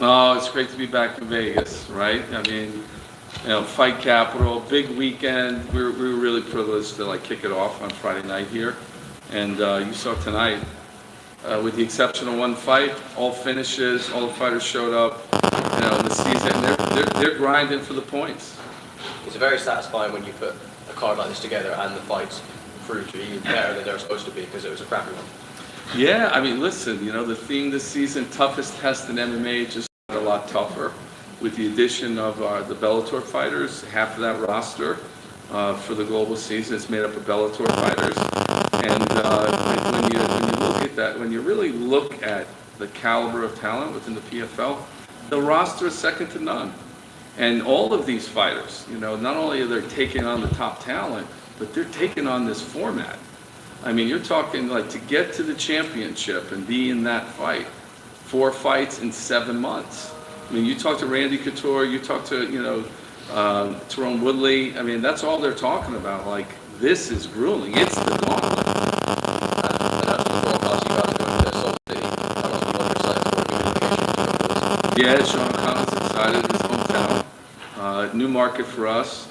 Oh, it's great to be back in Vegas, right? I mean, fight capital, big weekend. We were really privileged to kick it off on Friday night here, and you saw tonight, with the exception of one fight, all finishes, all the fighters showed up. The season, they're grinding for the points. It's very satisfying when you put a card like this together and the fights proved to be even better than they were supposed to be because it was a crappy one. Yeah, I mean, listen, the theme this season, toughest test in MMA, just got a lot tougher with the addition of the Bellator fighters. Half of that roster for the global season is made up of Bellator fighters. And when you look at that, when you really look at the caliber of talent within the PFL, the roster is second to none. And all of these fighters, not only are they taking on the top talent, but they're taking on this format. I mean, you're talking to get to the championship and be in that fight, 4 fights in 7 months. I mean, you talk to Randy Couture, you talk to, Tyrone Woodley. I mean, that's all they're talking about. This is grueling. It's the gauntlet. Yeah, Sean Connor's excited. His hometown. New market for us.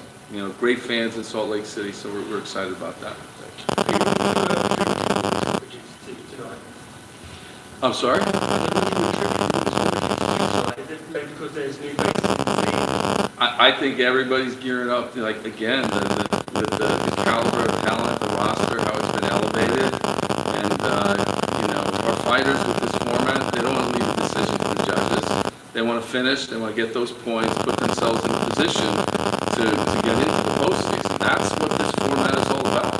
Great fans in Salt Lake City, so we're excited about that. I'm sorry? I think everybody's gearing up, again, with the caliber of talent, the roster, how it's been elevated. And, our fighters with this format, they don't want to leave a decision to the judges. They want to finish, they want to get those points, put themselves in a position to get into the postseason. That's what this format is all about.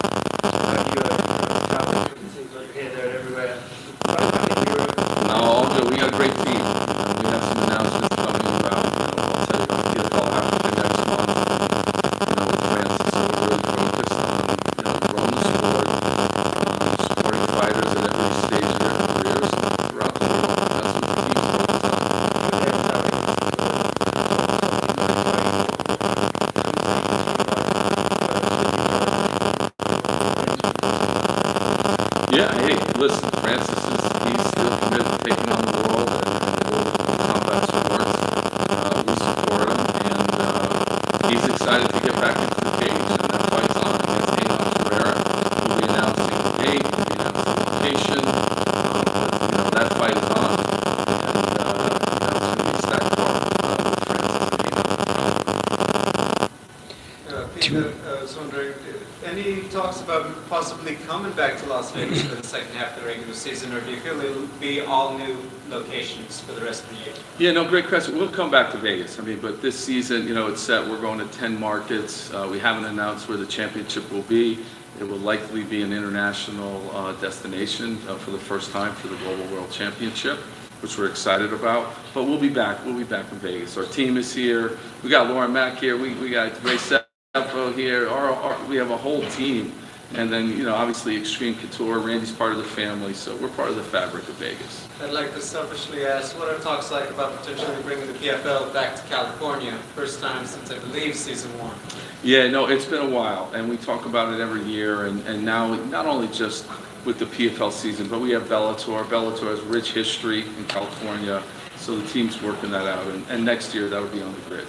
No, we got a great team. We have some announcements coming about, I'll tell you about PFL Africa next month, with Francis. So we're really focused on, growing the sport, supporting fighters at every stage of their careers throughout the world. That's what the team's focused on. Yeah, hey, listen, Francis he's still committed to taking on the world and global combat sports. We support him, and he's excited to get back into the cage, and that fight's on against Amos Ferreira. We'll be announcing the date, we'll be announcing the location, but, that fight is on, and, it's going to be a stacked card with Francis and Peter, I was wondering, any talks about possibly coming back to Las Vegas for the second half of the regular season, or do you feel it'll be all new locations for the rest of the year? Yeah, no, great question. We'll come back to Vegas. I mean, but this season, it's set. We're going to 10 markets. We haven't announced where the championship will be. It will likely be an international destination for the first time for the Global World Championship, which we're excited about. But we'll be back. We'll be back in Vegas. Our team is here. We got Lauren Mack here. We got Ray Sefo here. We have a whole team. And then, obviously Extreme Couture, Randy's part of the family, so we're part of the fabric of Vegas. I'd like to selfishly ask, what are talks like about potentially bringing the PFL back to California? First time since, I believe, season 1. Yeah, no, it's been a while, and we talk about it every year, and now, not only just with the PFL season, but we have Bellator. Bellator has rich history in California, so the team's working that out, and next year that'll be on the grid.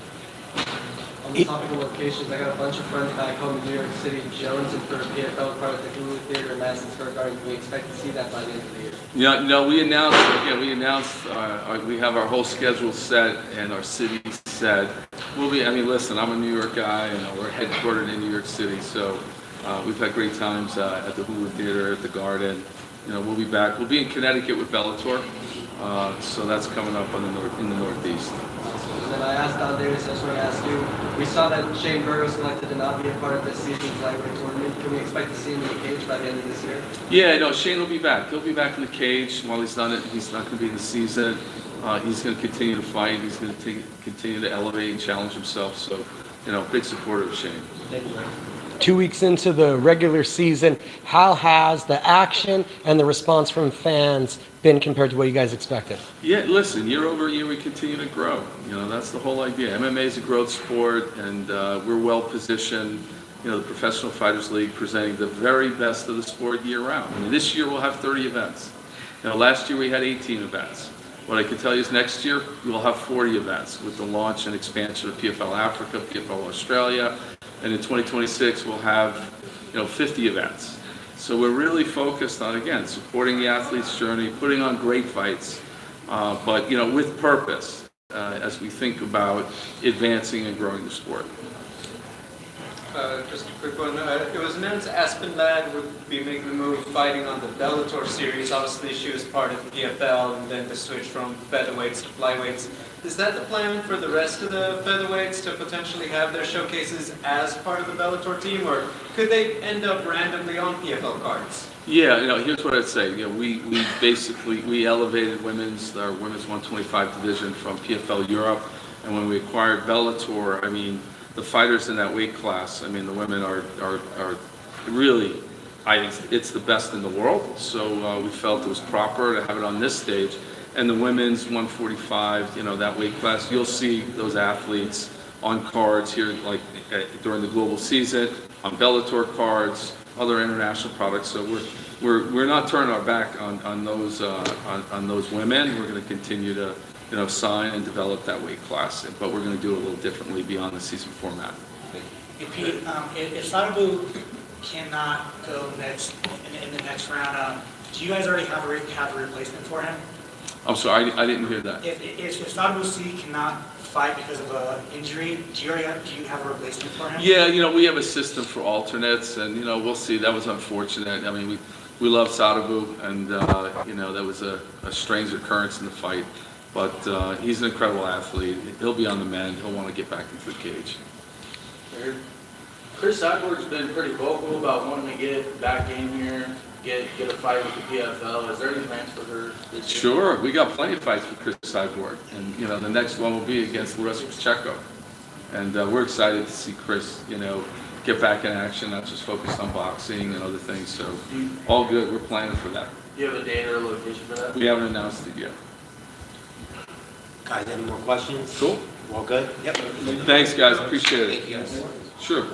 On the topic of locations, I got a bunch of friends back home in New York City. Jones and for PFL part of the Hulu Theater in Madison Square Garden. We expect to see that by the end of the year. Yeah, no, we announced we have our whole schedule set and our city set. Listen, I'm a New York guy, we're headquartered in New York City, so we've had great times at the Hulu Theater, at the Garden. We'll be back. We'll be in Connecticut with Bellator, so that's coming up in the Northeast. And then I asked Don Davis, I just want to ask you, we saw that Shane Burgos elected to not be a part of this season's lightweight tournament. Can we expect to see him in the cage by the end of this year? Yeah, no, Shane will be back. He'll be back in the cage. While he's done it, he's not going to be in the season. He's going to continue to fight. He's going to continue to elevate and challenge himself. So, big supporter of Shane. Thank you, Mike. 2 weeks into the regular season, how has the action and the response from fans been compared to what you guys expected? Yeah, listen, year over year we continue to grow. That's the whole idea. MMA is a growth sport, and we're well positioned. The Professional Fighters League presenting the very best of the sport year round. This year we'll have 30 events. Last year we had 18 events. What I can tell you is next year, we'll have 40 events with the launch and expansion of PFL Africa, PFL Australia, and in 2026, we'll have, 50 events. So we're really focused on, again, supporting the athlete's journey, putting on great fights, but, with purpose, as we think about advancing and growing the sport. Just a quick one. It was announced Aspen Ladd would be making the move fighting on the Bellator series. Obviously, she was part of PFL and then the switch from featherweights to flyweights. Is that the plan for the rest of the featherweights to potentially have their showcases as part of the Bellator team, or could they end up randomly on PFL cards? Yeah, here's what I'd say. We basically elevated our women's 125 division from PFL Europe, and when we acquired Bellator, the fighters in that weight class, the women are really, I think it's the best in the world. So we felt it was proper to have it on this stage. And the women's 145, that weight class, you'll see those athletes on cards here, like during the global season, on Bellator cards, other international products. So we're not turning our back on those women. We're going to continue to sign and develop that weight class, but we're going to do it a little differently beyond the season format. Hey, Pete, if Sadabu cannot go next in the next round, do you guys already have a replacement for him? I'm sorry, I didn't hear that. If Sadabu C cannot fight because of an injury, do you have a replacement for him? Yeah, we have a system for alternates, and we'll see. That was unfortunate. We love Sadabu, and that was a strange occurrence in the fight. But he's an incredible athlete. He'll be on the mend. He'll want to get back into the cage. Chris Cyborg's been pretty vocal about wanting to get back in here, get a fight with the PFL. Is there any plans for her this year? Sure. We got plenty of fights with Chris Cyborg. And, the next one will be against Larissa Pacheco. And we're excited to see Chris, get back in action, not just focused on boxing and other things. So all good. We're planning for that. Do you have a date or a location for that? We haven't announced it yet. Guys, any more questions? Cool. All good? Yep. Thanks, guys. Appreciate it. Thank you, guys. Sure.